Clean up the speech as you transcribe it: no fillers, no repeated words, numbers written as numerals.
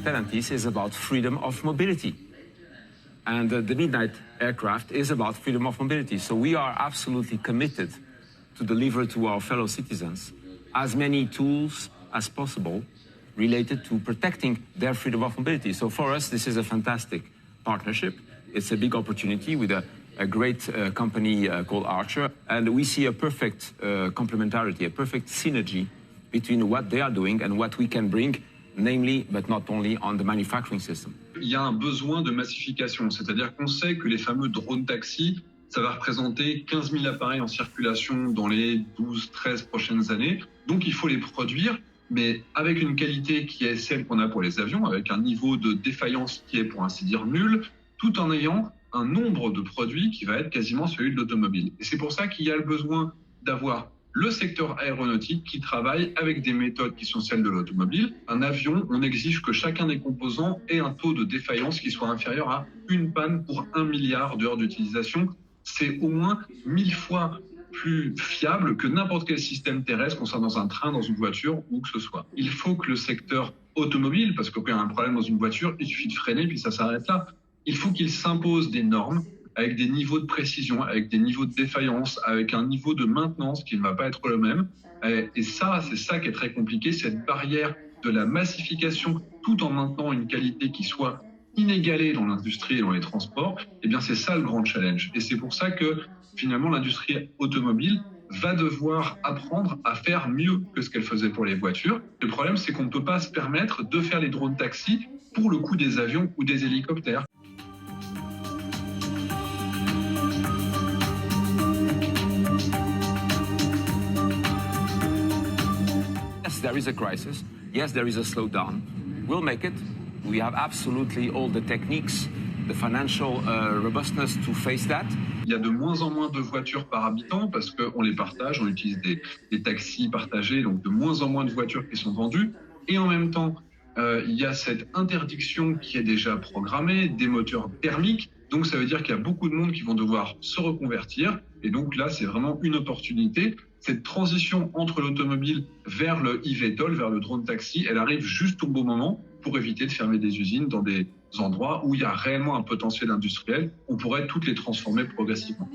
Stellantis is about freedom of mobility. And the Midnight aircraft is about freedom of mobility. So we are absolutely committed to deliver to our fellow citizens as many tools as possible related to protecting their freedom of mobility. So for us, this is a fantastic partnership. It's a big opportunity with a great company called Archer. And we see a perfect complementarity, a perfect synergy between what they are doing and what we can bring, namely, but not only, on the manufacturing system. Il y a un besoin de massification, c'est-à-dire qu'on sait que les fameux drones taxis, ça va représenter 15 000 appareils en circulation dans les 12-13 prochaines années. Donc il faut les produire, mais avec une qualité qui est celle qu'on a pour les avions, avec un niveau de défaillance qui est, pour ainsi dire, nul, tout en ayant un nombre de produits qui va être quasiment celui de l'automobile. Et c'est pour ça qu'il y a le besoin d'avoir le secteur aéronautique qui travaille avec des méthodes qui sont celles de l'automobile. Un avion, on exige que chacun des composants ait un taux de défaillance qui soit inférieur à une panne pour 1 milliard d'heures d'utilisation. C'est au moins 1000 fois plus fiable que n'importe quel système terrestre, qu'on soit dans un train, dans une voiture, où que ce soit. Il faut que le secteur automobile, parce que quand il y a un problème dans une voiture, il suffit de freiner puis ça s'arrête là. Il faut qu'il s'impose des normes avec des niveaux de précision, avec des niveaux de défaillance, avec un niveau de maintenance qui ne va pas être le même. Et ça, c'est ça qui est très compliqué, cette barrière de la massification, tout en maintenant une qualité qui soit inégalée dans l'industrie et dans les transports. Eh bien, c'est ça le grand challenge. Et c'est pour ça que, finalement, l'industrie automobile va devoir apprendre à faire mieux que ce qu'elle faisait pour les voitures. Le problème, c'est qu'on ne peut pas se permettre de faire les drones taxis pour le coût des avions ou des hélicoptères. Yes, there is a crisis. Yes, there is a slowdown. We'll make it. We have absolutely all the techniques, the financial robustness to face that. Il y a de moins en moins de voitures par habitant parce qu'on les partage, on utilise des taxis partagés, donc de moins en moins de voitures qui sont vendues. Et en même temps, il y a cette interdiction qui est déjà programmée des moteurs thermiques. Donc ça veut dire qu'il y a beaucoup de monde qui vont devoir se reconvertir. Et donc là, c'est vraiment une opportunité. Cette transition entre l'automobile vers le eVTOL, vers le drone taxi, elle arrive juste au bon moment pour éviter de fermer des usines dans des endroits où il y a réellement un potentiel industriel. On pourrait toutes les transformer progressivement.